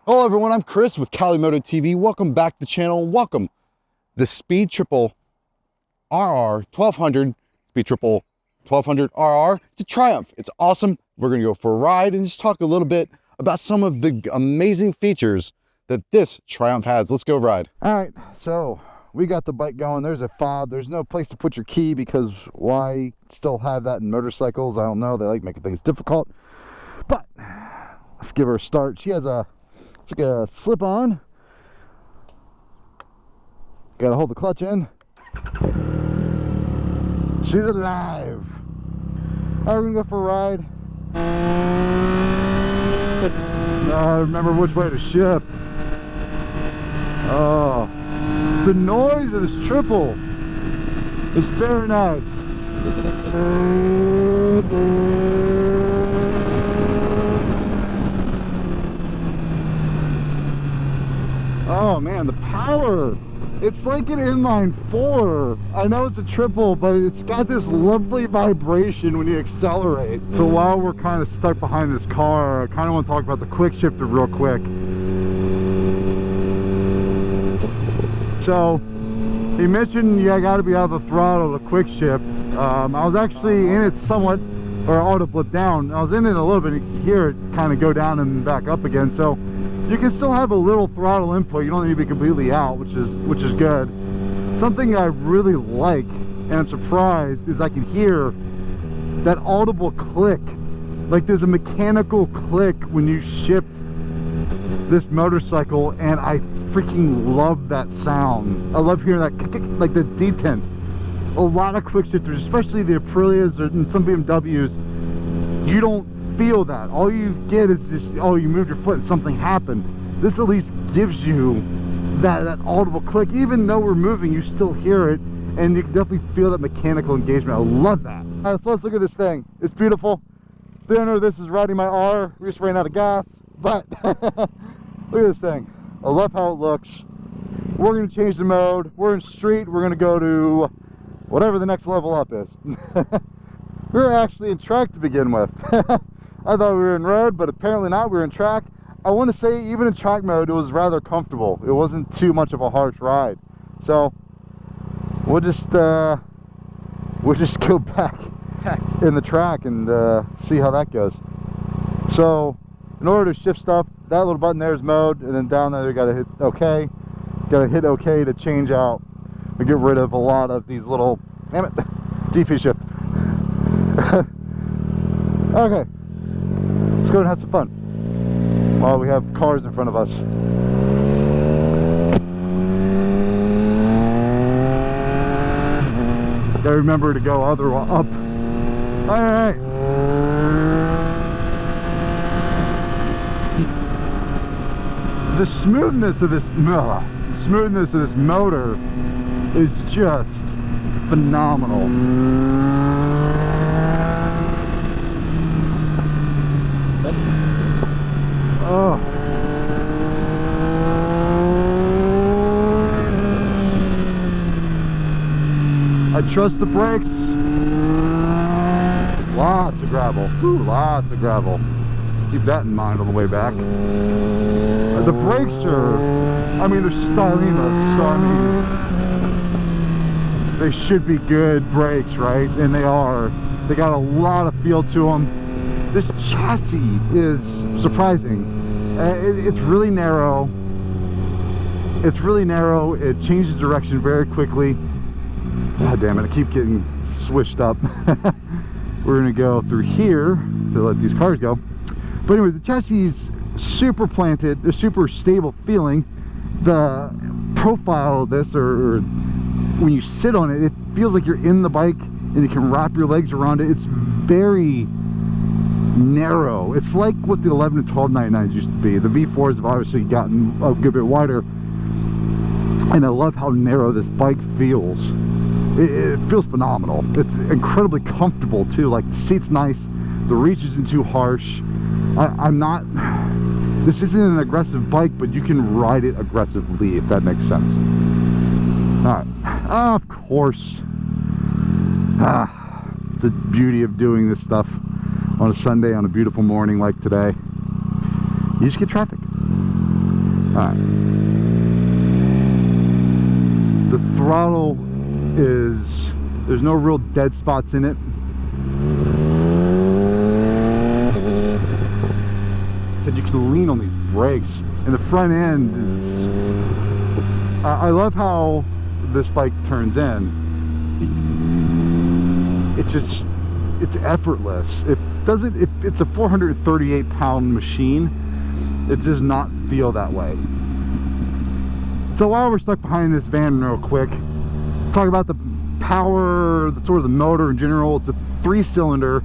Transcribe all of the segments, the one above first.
Hello everyone, I'm Chris with Cali Moto TV. Welcome back to the channel and welcome the Speed Triple RR 1200, Speed Triple 1200 RR. It's a Triumph. It's awesome. We're gonna go for a ride and just talk a little bit about some of the amazing features that this Triumph has. Let's go ride. All right, so we got the bike going. There's a fob. There's no place to put your key because why still have that in motorcycles? I don't know. They like making things difficult. But let's give her a start. She has it's like a slip-on. Gotta hold the clutch in. She's alive. All right, we're gonna go for a ride. I remember which way to shift. Oh, the noise of this triple is very nice. Oh man, the power. It's like an inline four. I know it's a triple, but it's got this lovely vibration when you accelerate. So while we're kind of stuck behind this car, I kind of want to talk about the quick shifter real quick. So he mentioned you got to be out of the throttle to quick shift. I was actually in it somewhat, or auto blip down. I was in it a little bit, and you can hear it kind of go down and back up again. So you can still have a little throttle input. You don't need to be completely out, which is good. Something I really like, and I'm surprised, is I can hear that audible click. Like there's a mechanical click when you shift this motorcycle, and I freaking love that sound. I love hearing that kick, like the detent. A lot of quick shifters, especially the Aprilias and some BMWs, you don't feel that. All you get is just, oh, you moved your foot and something happened. This at least gives you that audible click. Even though we're moving, you still hear it, and you can definitely feel that mechanical engagement. I love that. All right, so let's look at this thing. It's beautiful. The owner of this is riding my R. We just ran out of gas, but look at this thing. I love how it looks. We're going to change the mode. We're in street. We're going to go to whatever the next level up is. We were actually in track to begin with. I thought we were in road, but apparently not. We were in track. I want to say even in track mode, it was rather comfortable. It wasn't too much of a harsh ride. So we'll just go back in the track and see how that goes. So in order to shift stuff, that little button there is mode, and then down there you got to hit OK. Got to hit OK to change out and get rid of a lot of these little, damn it, GP shift. Okay. Let's go and have some fun while we have cars in front of us. Gotta remember to go other up. All right. The smoothness of this motor is just phenomenal. Oh. I trust the brakes. Lots of gravel. Ooh, lots of gravel. Keep that in mind on the way back. The brakes are, I mean, they're Stylimas, so I mean, they should be good brakes, right? And they are. They got a lot of feel to them. This chassis is surprising. It's really narrow. It's really narrow. It changes direction very quickly. God damn it, I keep getting swished up. We're gonna go through here to let these cars go. But anyways, the chassis is super planted, a super stable feeling. The profile of this, or when you sit on it, it feels like you're in the bike and you can wrap your legs around it. It's very narrow. It's like what the 11 and 1299s used to be. The V4s have obviously gotten a good bit wider, and I love how narrow this bike feels. It feels phenomenal. It's incredibly comfortable too. Like the seat's nice, the reach isn't too harsh. This isn't an aggressive bike, but you can ride it aggressively, if that makes sense. All right, of course. It's the beauty of doing this stuff on a Sunday on a beautiful morning like today. You just get traffic. Alright. The throttle is, there's no real dead spots in it. I said you can lean on these brakes, and the front end is, I love how this bike turns in. It just, it's effortless. It doesn't, if it's a 438 pound machine, it does not feel that way. So while we're stuck behind this van real quick, let's talk about the power, the sort of the motor in general. It's a 3-cylinder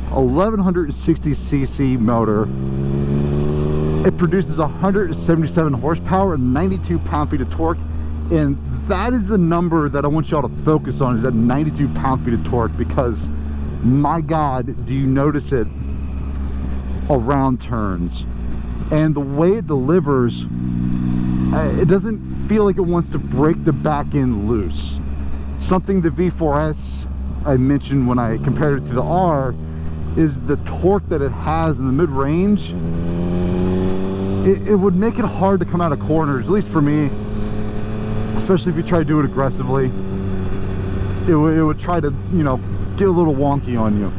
1160cc motor. It produces 177 horsepower and 92 pound-feet of torque, and that is the number that I want y'all to focus on, is that 92 pound-feet of torque, because my God, do you notice it around turns. And the way it delivers, it doesn't feel like it wants to break the back end loose. Something the V4S I mentioned when I compared it to the R is the torque that it has in the mid-range. It would make it hard to come out of corners, at least for me, especially if you try to do it aggressively. It would try to, you know, get a little wonky on you.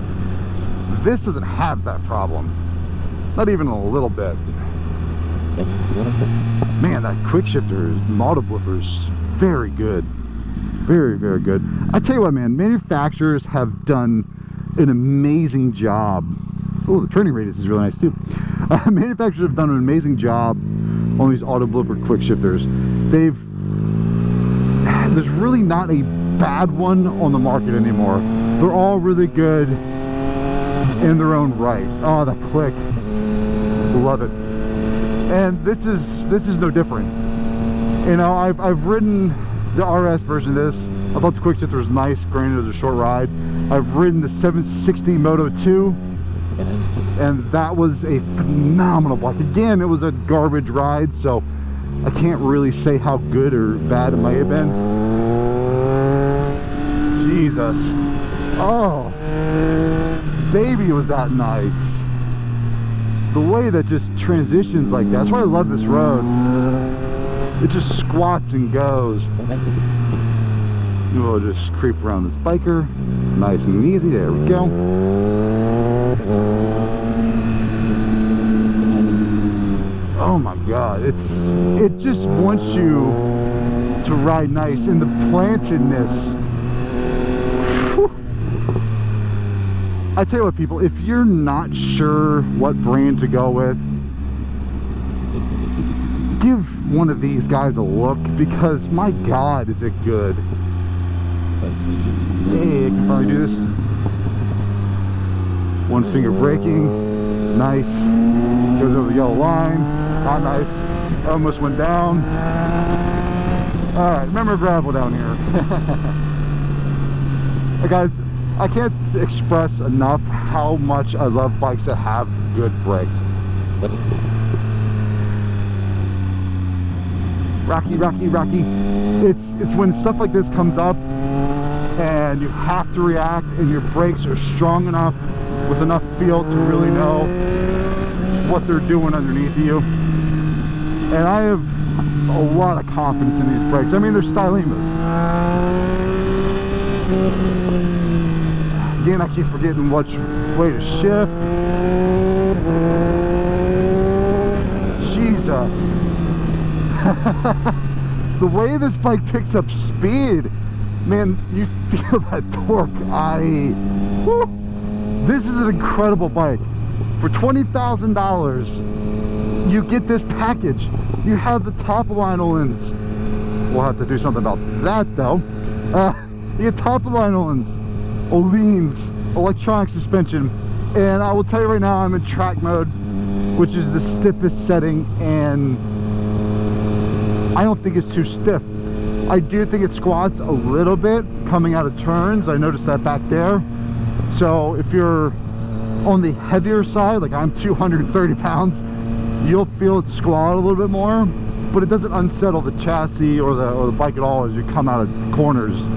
This doesn't have that problem, not even a little bit. Man, that quick shifter, Moto Blipper, is very good. Very, very good. I tell you what, man, manufacturers have done an amazing job. Oh, the turning radius is really nice too. Manufacturers have done an amazing job on these Auto Blipper quick shifters. There's really not a bad one on the market anymore. They're all really good in their own right. Oh, that click, love it. And this is no different. You know, I've ridden the RS version of this. I thought the quick shifter was nice, granted it was a short ride. I've ridden the 760 Moto 2, and that was a phenomenal bike. Again, it was a garbage ride, so I can't really say how good or bad it might have been. Jesus. Oh, baby, was that nice. The way that just transitions like that. That's why I love this road. It just squats and goes. We'll just creep around this biker. Nice and easy. There we go. Oh my God. It just wants you to ride nice. And the plantedness. Whew. I tell you what, people, if you're not sure what brand to go with, give one of these guys a look, because my God, is it good. Hey, I can finally do this. One finger braking, nice. Goes over the yellow line, not nice. Almost went down. All right, remember gravel down here. Guys, I can't express enough how much I love bikes that have good brakes. Rocky, rocky, rocky. It's when stuff like this comes up and you have to react, and your brakes are strong enough with enough feel to really know what they're doing underneath you. And I have a lot of confidence in these brakes. I mean, they're Stylimas. Again, I keep forgetting which way to shift. Jesus. The way this bike picks up speed, man, you feel that torque. Woo, this is an incredible bike. For $20,000, you get this package. You have the top of the line Öhlins. We'll have to do something about that though. You get top of the line Öhlins electronic suspension, and I will tell you right now, I'm in track mode, which is the stiffest setting, and I don't think it's too stiff. I do think it squats a little bit coming out of turns. I noticed that back there. So if you're on the heavier side, like I'm 230 pounds, you'll feel it squat a little bit more, but it doesn't unsettle the chassis or the bike at all as you come out of corners.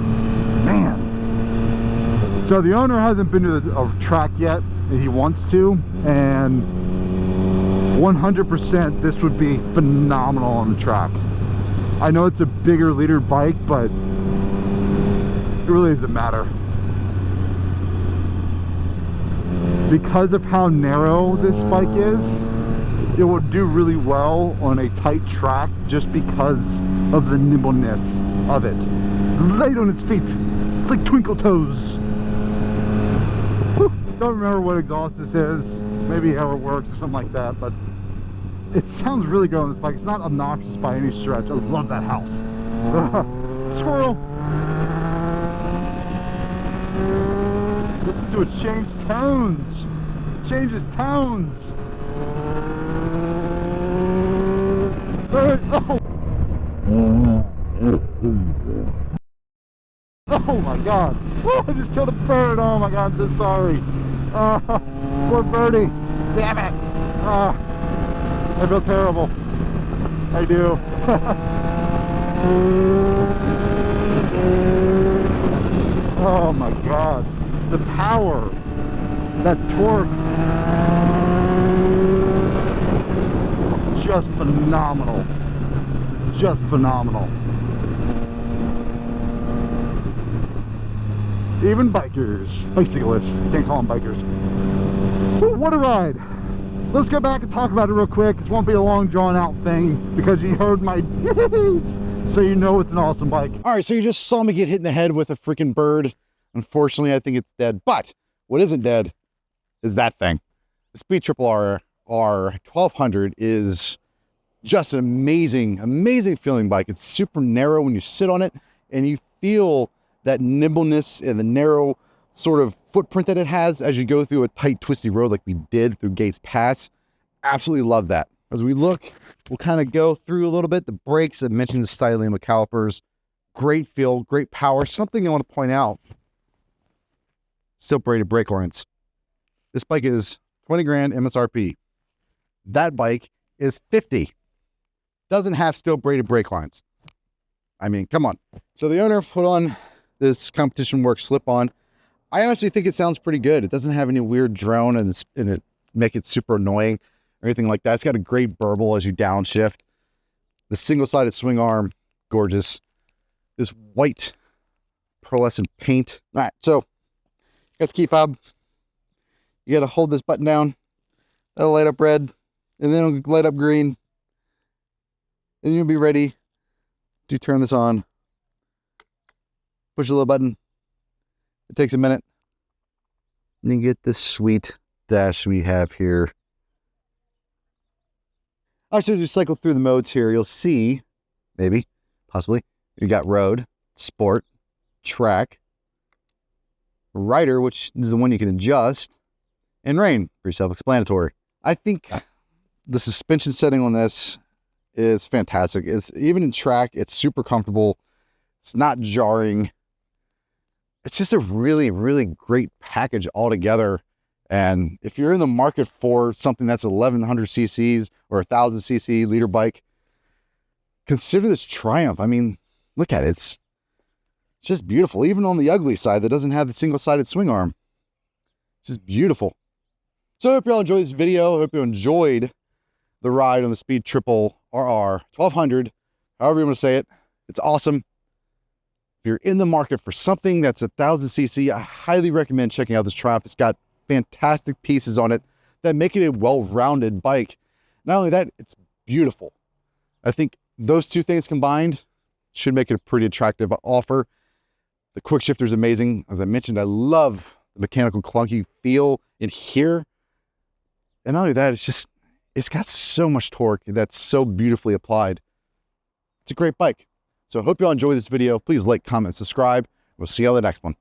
Man. So the owner hasn't been to a track yet, and he wants to, and 100% this would be phenomenal on the track. I know it's a bigger leader bike, but it really doesn't matter. Because of how narrow this bike is, it will do really well on a tight track just because of the nimbleness of it. It's light on its feet. It's like twinkle toes. Whew. Don't remember what exhaust this is. Maybe how it works or something like that, but it sounds really good on this bike. It's not obnoxious by any stretch. I love that house. Squirrel. Listen to it change tones. It changes tones. Oh. Oh my god. Oh, I just killed a bird. Oh my god, I'm so sorry. Poor birdie. Damn it. I feel terrible. I do. Oh my god. The power. That torque. Just phenomenal. It's just phenomenal. Even bikers, bicyclists, can't call them bikers. Whew, what a ride. Let's go back and talk about it real quick. This won't be a long drawn out thing because you heard my so you know it's an awesome bike. All right, so you just saw me get hit in the head with a freaking bird. Unfortunately, I think it's dead. But what isn't dead is that thing. The Speed Triple R 1200 is just an amazing feeling bike. It's super narrow when you sit on it, and you feel that nimbleness and the narrow sort of footprint that it has as you go through a tight, twisty road like we did through Gates Pass. Absolutely love that. As we look, we'll kind of go through a little bit. The brakes, I mentioned the styling of calipers. Great feel, great power. Something I want to point out, still braided brake lines. This bike is 20 grand MSRP. That bike is 50. Doesn't have steel braided brake lines. I mean, come on. So the owner put on this Competition Works slip-on. I honestly think it sounds pretty good. It doesn't have any weird drone and it make it super annoying or anything like that. It's got a great burble as you downshift. The single-sided swing arm, gorgeous. This white pearlescent paint. All right, so got the key fob. You got to hold this button down. That'll light up red, and then it'll light up green. And you'll be ready to turn this on. Push a little button. It takes a minute. And you get this sweet dash we have here. Actually, just cycle through the modes here. You'll see, maybe, possibly, you got road, sport, track, rider, which is the one you can adjust, and rain. Pretty self-explanatory. I think the suspension setting on this is fantastic. It's even in track, it's super comfortable. It's not jarring. It's just a really great package altogether. And if you're in the market for something that's 1100 cc's or 1000 cc leader bike, consider this Triumph. I mean, look at it. It's just beautiful. Even on the ugly side that doesn't have the single-sided swing arm. It's just beautiful. So I hope you all enjoyed this video. I hope you enjoyed the ride on the Speed Triple RR 1200, however you want to say it. It's awesome. If you're in the market for something that's 1000 cc, I highly recommend checking out this Triumph. It's got fantastic pieces on it that make it a well-rounded bike. Not only that, it's beautiful. I think those two things combined should make it a pretty attractive offer. The quick shifter is amazing. As I mentioned, I love the mechanical clunky feel in here. And not only that, it's got so much torque that's so beautifully applied. It's a great bike. So I hope you all enjoy this video. Please like, comment, subscribe. We'll see you on the next one.